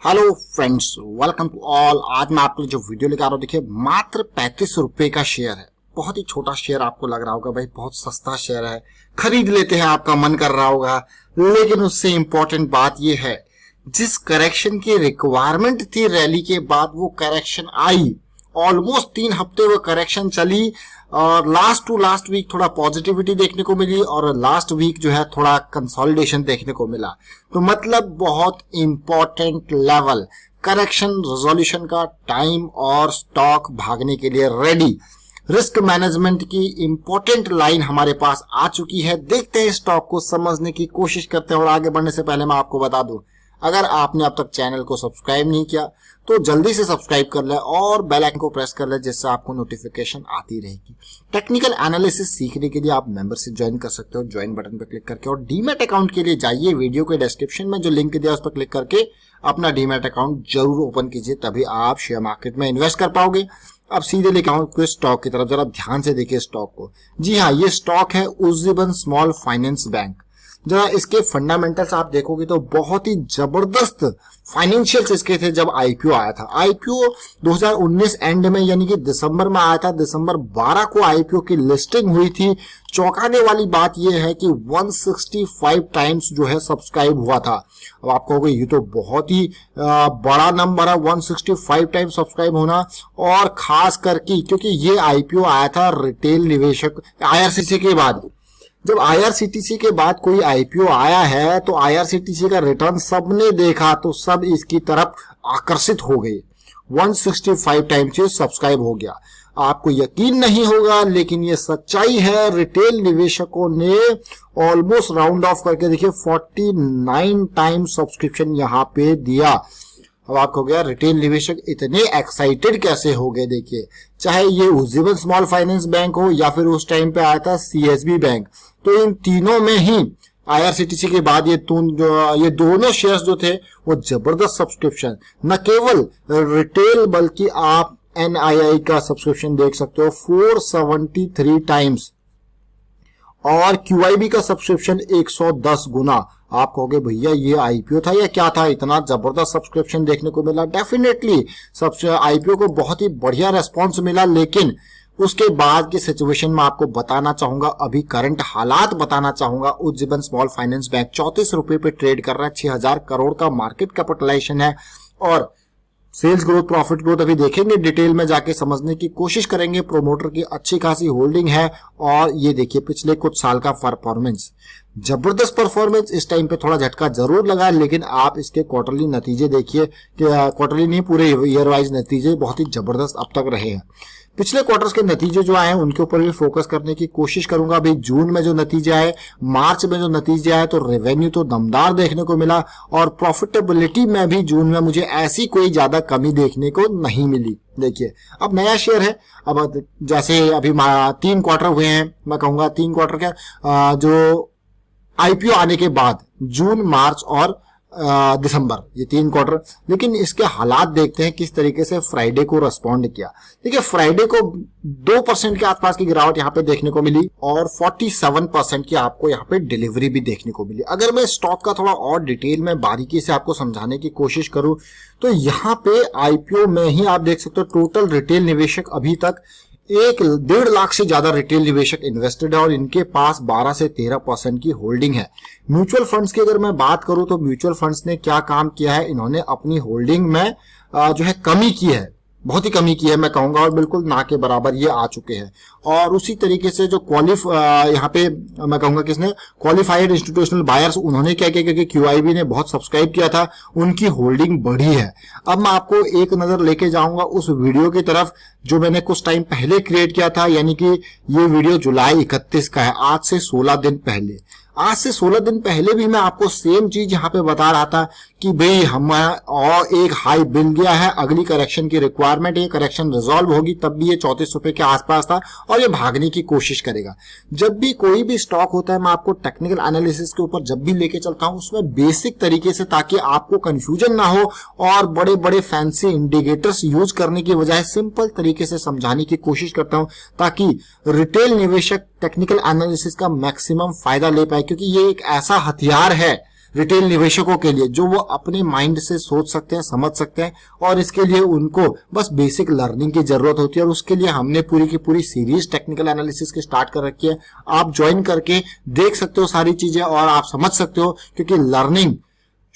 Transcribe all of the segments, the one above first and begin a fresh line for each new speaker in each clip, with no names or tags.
Hello friends, welcome to all. आज मैं आपको जो वीडियो लेकर आ रहा हूँ, देखिए मात्र 35 रुपए का शेयर है। बहुत ही छोटा शेयर आपको लग रहा होगा, भाई बहुत सस्ता शेयर है, खरीद लेते हैं, आपका मन कर रहा होगा। लेकिन उससे इंपॉर्टेंट बात यह है, जिस करेक्शन की रिक्वायरमेंट थी रैली के बाद वो करेक्शन आई, ऑलमोस्ट 3 हफ्ते वो करेक्शन चली और लास्ट टू लास्ट वीक थोड़ा पॉजिटिविटी देखने को मिली और लास्ट वीक जो है थोड़ा कंसोलिडेशन देखने को मिला। तो मतलब बहुत इंपॉर्टेंट लेवल करेक्शन रिजोल्यूशन का टाइम और स्टॉक भागने के लिए रेडी। रिस्क मैनेजमेंट की इंपॉर्टेंट लाइन हमारे पास आ चुकी है। देखते हैं स्टॉक को, समझने की कोशिश करते हैं। और आगे बढ़ने से पहले मैं आपको बता दूं, अगर आपने अब तक चैनल को सब्सक्राइब नहीं किया तो जल्दी से सब्सक्राइब कर ले और बेल आइकन को प्रेस कर ले, जिससे आपको नोटिफिकेशन आती रहेगी। टेक्निकल एनालिसिस सीखने के लिए आप मेंबरशिप ज्वाइन कर सकते हो, ज्वाइन बटन पर क्लिक करके। और डीमैट अकाउंट के लिए जाइए, वीडियो के डिस्क्रिप्शन में जो लिंक दिया उस पर क्लिक करके अपना डीमैट अकाउंट जरूर ओपन कीजिए, तभी आप शेयर मार्केट में इन्वेस्ट कर पाओगे। अब सीधे लेके आऊं स्टॉक की तरफ, जरा ध्यान से देखिए स्टॉक को। जी हाँ, ये स्टॉक है उज्जीवन स्मॉल फाइनेंस बैंक। जरा इसके फंडामेंटल्स आप देखोगे तो बहुत ही जबरदस्त फाइनेंशियल्स इसके थे जब आईपीओ आया था। आईपीओ 2019 एंड में यानी कि दिसंबर में आया था। दिसंबर 12 को आईपीओ की लिस्टिंग हुई थी। चौंकाने वाली बात यह है कि 165 टाइम्स जो है सब्सक्राइब हुआ था। अब आप कहोगे ये तो बहुत ही बड़ा नंबर है, 165 टाइम्स सब्सक्राइब होना। और खास करके क्योंकि ये आईपीओ आया था रिटेल निवेशक आईआरसीटीसी के बाद। जब आईआरसीटीसी के बाद कोई आईपीओ आया है तो आईआरसीटीसी का रिटर्न सबने देखा तो सब इसकी तरफ आकर्षित हो गए। 165 टाइम्स ये सब्सक्राइब हो गया। आपको यकीन नहीं होगा लेकिन ये सच्चाई है। रिटेल निवेशकों ने ऑलमोस्ट राउंड ऑफ करके देखिए 49 टाइम्स सब्सक्रिप्शन यहाँ पे दिया। अब आपको हो गया रिटेल निवेशक इतने एक्साइटेड कैसे हो गए। देखिए, चाहे ये उज्जीवन स्मॉल फाइनेंस बैंक हो या फिर उस टाइम पे आया था सीएसबी बैंक, तो इन तीनों में ही आईआरसीटीसी के बाद ये दोनों शेयर्स जो थे वो जबरदस्त सब्सक्रिप्शन, न केवल रिटेल बल्कि आप एनआईआई का सब्सक्रिप्शन देख सकते हो 473 टाइम्स और क्यूआईबी का सब्सक्रिप्शन 110 गुना। आप कहोगे भैया ये आईपीओ था या क्या था, इतना जबरदस्त सब्सक्रिप्शन देखने को मिला। डेफिनेटली आईपीओ को बहुत ही बढ़िया रेस्पॉन्स मिला, लेकिन उसके बाद की सिचुएशन में आपको बताना चाहूंगा, अभी करंट हालात बताना चाहूंगा। उज्जीवन स्मॉल फाइनेंस बैंक 34 रुपए पे ट्रेड कर रहा है, 6000 करोड़ का मार्केट कैपिटलाइजेशन है और सेल्स ग्रोथ प्रॉफिट ग्रोथ अभी देखेंगे, डिटेल में जाके समझने की कोशिश करेंगे। प्रोमोटर की अच्छी खासी होल्डिंग है और ये देखिए पिछले कुछ साल का परफॉर्मेंस, जबरदस्त परफॉर्मेंस। इस टाइम पे थोड़ा झटका जरूर लगा, लेकिन आप इसके क्वार्टरली नतीजे देखिए कि क्वार्टरली नहीं पूरे ईयर वाइज नतीजे बहुत ही जबरदस्त अब तक रहे हैं। पिछले क्वार्टर्स के नतीजे जो आए हैं उनके ऊपर भी फोकस करने की कोशिश करूंगा। अभी जून में जो नतीजे आए, मार्च में जो नतीजे आए, तो रेवेन्यू तो दमदार देखने को मिला और प्रॉफिटेबिलिटी में भी जून में मुझे ऐसी कोई ज्यादा कमी देखने को नहीं मिली। देखिए, अब नया शेयर है। अब जैसे अभी 3 क्वार्टर हुए हैं, मैं कहूंगा 3 क्वार्टर क्या, जो आईपीओ आने के बाद जून, मार्च और दिसंबर, ये 3 क्वार्टर। लेकिन इसके हालात देखते हैं किस तरीके से फ्राइडे को रेस्पॉन्ड किया। देखिए, फ्राइडे को 2% के आसपास की गिरावट यहाँ पे देखने को मिली और 47% की आपको यहाँ पे डिलीवरी भी देखने को मिली। अगर मैं स्टॉक का थोड़ा और डिटेल में बारीकी से आपको समझाने की कोशिश करूं तो यहाँ पे आईपीओ में ही आप देख सकते हो टोटल रिटेल निवेशक अभी तक 1.5 लाख से ज्यादा रिटेल निवेशक इन्वेस्टेड है और इनके पास 12 से 13% की होल्डिंग है। म्यूचुअल फंड्स की अगर मैं बात करूं तो म्यूचुअल फंड्स ने क्या काम किया है, इन्होंने अपनी होल्डिंग में जो है कमी की है, बहुत ही कमी की है मैं कहूंगा, और बिल्कुल ना के बराबर ये आ चुके हैं। और उसी तरीके से जो यहाँ पे मैं कहूंगा किसने क्वालिफाइड इंस्टीट्यूशनल बायर्स, उन्होंने क्या किया, क्योंकि क्यूआईबी ने बहुत सब्सक्राइब किया था, उनकी होल्डिंग बढ़ी है। अब मैं आपको एक नजर लेके जाऊंगा उस वीडियो की तरफ जो मैंने कुछ टाइम पहले क्रिएट किया था, यानी कि ये वीडियो जुलाई 31 का है, आज से 16 दिन पहले। आज से 16 दिन पहले भी मैं आपको सेम चीज यहाँ पे बता रहा था कि भाई हम और एक हाई मिल गया है, अगली करेक्शन की रिक्वायरमेंट, ये करेक्शन रिजॉल्व होगी, तब भी ये 34 रुपए के आसपास था और ये भागने की कोशिश करेगा। जब भी कोई भी स्टॉक होता है मैं आपको टेक्निकल एनालिसिस के ऊपर जब भी लेके चलता हूं उसमें बेसिक तरीके से, ताकि आपको कंफ्यूजन ना हो और बड़े बड़े फैंसी इंडिकेटर्स यूज करने की बजाय सिंपल तरीके से समझाने की कोशिश करता हूं, ताकि रिटेल निवेशक टेक्निकल एनालिसिस का मैक्सिमम फायदा ले पाए। क्योंकि ये एक ऐसा हथियार है रिटेल निवेशकों के लिए, जो वो अपने माइंड से सोच सकते हैं, समझ सकते हैं, और इसके लिए उनको बस बेसिक लर्निंग की जरूरत होती है। और उसके लिए हमने पूरी की पूरी सीरीज टेक्निकल एनालिसिस की स्टार्ट कर रखी है। आप ज्वाइन करके देख सकते हो सारी चीजें और आप समझ सकते हो, क्योंकि learning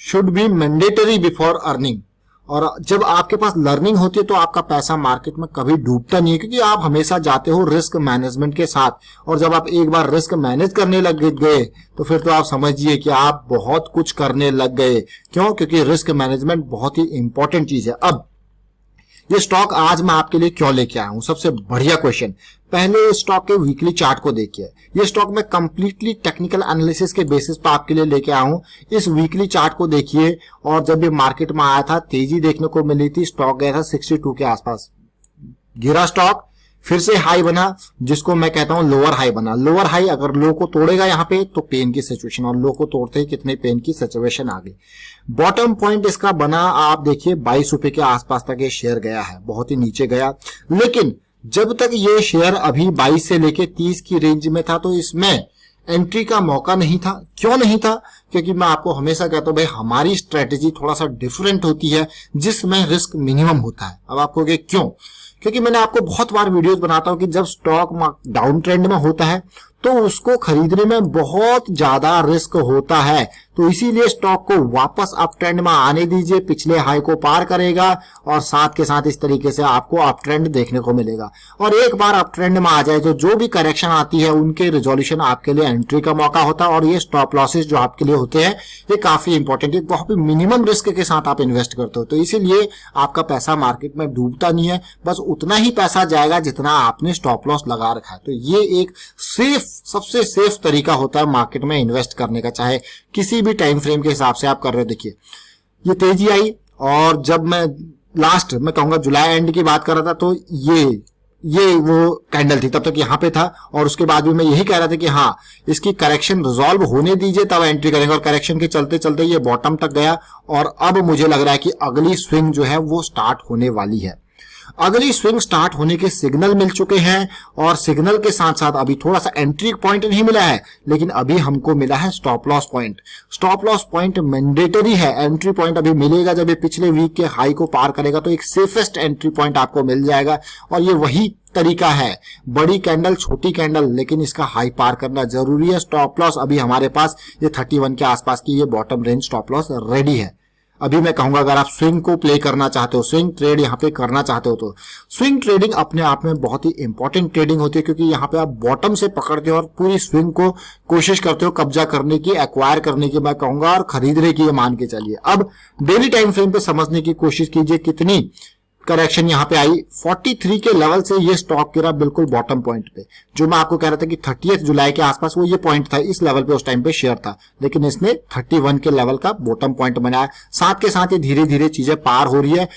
should be mandatory before earning. और जब आपके पास लर्निंग होती है तो आपका पैसा मार्केट में कभी डूबता नहीं है, क्योंकि आप हमेशा जाते हो रिस्क मैनेजमेंट के साथ। और जब आप एक बार रिस्क मैनेज करने लग गए तो फिर तो आप समझिए कि आप बहुत कुछ करने लग गए। क्यों? क्योंकि रिस्क मैनेजमेंट बहुत ही इंपॉर्टेंट चीज है। अब ये स्टॉक आज मैं आपके लिए क्यों लेके आया हूं, सबसे बढ़िया क्वेश्चन। पहले इस स्टॉक के वीकली चार्ट को देखिए। ये स्टॉक मैं कंप्लीटली टेक्निकल एनालिसिस के बेसिस पर आपके लिए लेके आया हूं। इस वीकली चार्ट को देखिए, और जब ये मार्केट में आया था तेजी देखने को मिली थी, स्टॉक गया था 62 के आसपास, गिरा स्टॉक, फिर से हाई बना, जिसको मैं कहता हूं लोअर हाई बना। लोअर हाई अगर लो को तोड़ेगा यहां पे तो पेन की सिचुएशन, और लो को तोड़ते ही कितने पेन की सिचुएशन आ गई। बॉटम पॉइंट इसका बना, आप देखिए 22 रुपए के आसपास तक ये शेयर गया है, बहुत ही नीचे गया। लेकिन जब तक ये शेयर अभी 22 से लेके 30 की रेंज में था तो इसमें एंट्री का मौका नहीं था। क्यों नहीं था? क्योंकि मैं आपको हमेशा कहता हूं भाई हमारी स्ट्रेटेजी थोड़ा सा डिफरेंट होती है, जिसमें रिस्क मिनिमम होता है। अब आपको क्यों? क्योंकि मैंने आपको बहुत बार वीडियोस बनाता हूं कि जब स्टॉक डाउन ट्रेंड में होता है तो उसको खरीदने में बहुत ज्यादा रिस्क होता है। तो इसीलिए स्टॉक को वापस अप ट्रेंड में आने दीजिए, पिछले हाई को पार करेगा और साथ के साथ इस तरीके से आपको अप ट्रेंड देखने को मिलेगा। और एक बार अप ट्रेंड में आ जाए तो जो भी करेक्शन आती है उनके रिजोल्यूशन आपके लिए एंट्री का मौका होता है। और ये स्टॉप लॉसेस जो आपके लिए होते हैं ये काफी इंपॉर्टेंट है, बहुत मिनिमम रिस्क के साथ आप इन्वेस्ट करते हो। तो इसीलिए आपका पैसा मार्केट में डूबता नहीं है, बस उतना ही पैसा जाएगा जितना आपने स्टॉप लॉस लगा रखा है। तो ये एक सेफ, सबसे सेफ तरीका होता है मार्केट में इन्वेस्ट करने का, चाहे किसी भी टाइम फ्रेम के हिसाब से आप कर रहे हो। देखिए ये तेजी आई, और जब मैं लास्ट मैं कहूंगा जुलाई एंड की बात कर रहा था तो ये वो कैंडल थी, तब तक यहां पे था। और उसके बाद भी मैं यही कह रहा था कि हाँ इसकी करेक्शन रिजॉल्व होने दीजिए तब एंट्री करेंगे। और करेक्शन के चलते चलते ये बॉटम तक गया, और अब मुझे लग रहा है कि अगली स्विंग जो है वो स्टार्ट होने वाली है। अगली स्विंग स्टार्ट होने के सिग्नल मिल चुके हैं, और सिग्नल के साथ साथ अभी थोड़ा सा एंट्री पॉइंट नहीं मिला है, लेकिन अभी हमको मिला है stop loss point. Stop loss point mandatory है, एंट्री पॉइंट अभी मिलेगा जब ये पिछले वीक के हाई को पार करेगा तो एक सेफेस्ट एंट्री पॉइंट आपको मिल जाएगा। और ये वही तरीका है, बड़ी कैंडल छोटी कैंडल, लेकिन इसका हाई पार करना जरूरी है। स्टॉप लॉस अभी हमारे पास ये 31 के आसपास की ये bottom range stop loss ready है। अभी मैं कहूंगा अगर आप स्विंग को प्ले करना चाहते हो, स्विंग ट्रेड यहाँ पे करना चाहते हो, तो स्विंग ट्रेडिंग अपने आप में बहुत ही इंपॉर्टेंट ट्रेडिंग होती है, क्योंकि यहाँ पे आप बॉटम से पकड़ते हो और पूरी स्विंग को कोशिश करते हो कब्जा करने की, एक्वायर करने की मैं कहूंगा, और खरीदने की, मान के चलिए। अब डेली टाइम फ्रेम पे समझने की कोशिश कीजिए कितनी करेक्शन यहाँ पे आई। 43 के लेवल से ये स्टॉक गिरा बिल्कुल बॉटम पॉइंट पे, जो मैं आपको कह रहा था कि 30 जुलाई के आसपास वो ये पॉइंट था, इस लेवल पे उस टाइम पे शेयर था, लेकिन इसने 31 के लेवल का बॉटम पॉइंट बनाया। साथ के साथ ये धीरे धीरे चीजें पार हो रही है।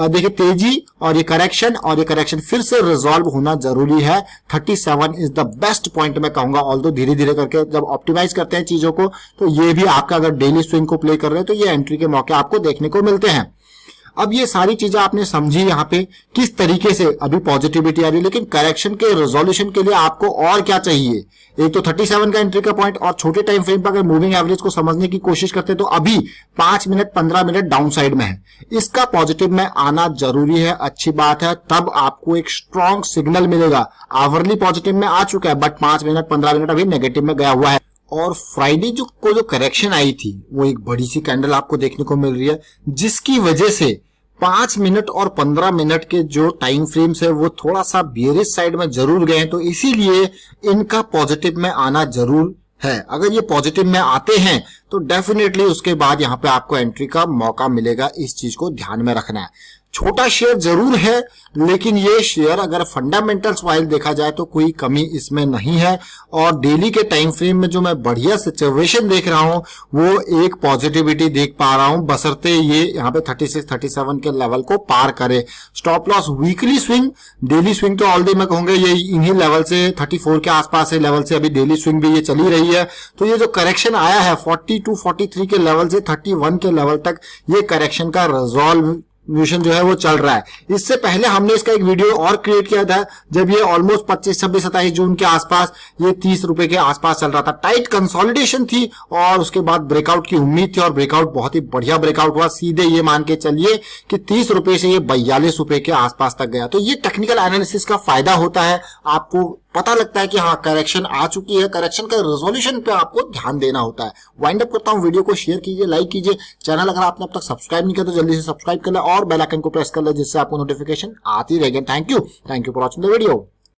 देखिए तेजी और ये करेक्शन फिर से रिजॉल्व होना जरूरी है। 37 इज द बेस्ट पॉइंट मैं कहूंगा। ऑल्दो धीरे धीरे करके जब ऑप्टिमाइज करते हैं चीजों को तो ये भी आपका, अगर डेली स्विंग को प्ले कर रहे हैं तो ये एंट्री के मौके आपको देखने को मिलते हैं। अब ये सारी चीजें आपने समझी यहाँ पे किस तरीके से अभी पॉजिटिविटी आ रही है, लेकिन करेक्शन के रिजोल्यूशन के लिए आपको और क्या चाहिए? एक तो 37 का एंट्री का पॉइंट, और छोटे टाइम फ्रेम पर अगर मूविंग एवरेज को समझने की कोशिश करते हैं तो अभी 5 मिनट 15 मिनट डाउन साइड में है, इसका पॉजिटिव में आना जरूरी है। अच्छी बात है, तब आपको एक स्ट्रॉन्ग सिग्नल मिलेगा। आवरली पॉजिटिव में आ चुका है, बट 5 मिनट 15 मिनट अभी नेगेटिव में गया हुआ है। और फ्राइडे जो करेक्शन आई थी वो एक बड़ी सी कैंडल आपको देखने को मिल रही है, जिसकी वजह से 5 मिनट और 15 मिनट के जो टाइम फ्रेम्स है वो थोड़ा सा बेयरिश साइड में जरूर गए हैं। तो इसीलिए इनका पॉजिटिव में आना जरूर है। अगर ये पॉजिटिव में आते हैं तो डेफिनेटली उसके बाद यहाँ पे आपको एंट्री का मौका मिलेगा। इस चीज को ध्यान में रखना है। छोटा शेयर जरूर है, लेकिन ये शेयर अगर फंडामेंटल्स वाइज देखा जाए तो कोई कमी इसमें नहीं है। और डेली के टाइम फ्रेम में जो मैं बढ़िया सिचुएशन देख रहा हूं वो एक पॉजिटिविटी देख पा रहा हूं, बशर्ते ये यहाँ पे 36-37 के लेवल को पार करे। Stop loss weekly swing, daily swing तो ऑलरेडी मैं कहूंगा ये इन्हीं लेवल से 34 के आसपास है लेवल से अभी डेली स्विंग भी ये चली रही है। तो ये जो करेक्शन आया है 42-43 के लेवल से 31 के लेवल तक, ये करेक्शन का रिजॉल्व कंटिन्यूएशन जो है वो चल रहा है। इससे पहले हमने इसका एक वीडियो और क्रिएट किया था जब ये ऑलमोस्ट 25, 26, 27 जून के आसपास ये 30 रुपए के आसपास चल रहा था। टाइट कंसोलिडेशन थी और उसके बाद ब्रेकआउट की उम्मीद थी और ब्रेकआउट बहुत ही बढ़िया ब्रेकआउट हुआ। सीधे ये मान के चलिए कि 30 रुपए से ये 42 रुपए के आसपास तक गया। तो ये टेक्निकल एनालिसिस का फायदा होता है, आपको पता लगता है कि हाँ करेक्शन आ चुकी है, करेक्शन का रेजोल्यूशन पे आपको ध्यान देना होता है। वाइंड अप करता हूँ, वीडियो को शेयर कीजिए, लाइक कीजिए, चैनल अगर आपने अब तक सब्सक्राइब नहीं किया तो जल्दी से सब्सक्राइब कर ले और बेल आइकन को प्रेस कर ले जिससे आपको नोटिफिकेशन आती रहेगी। Thank you for watching the video.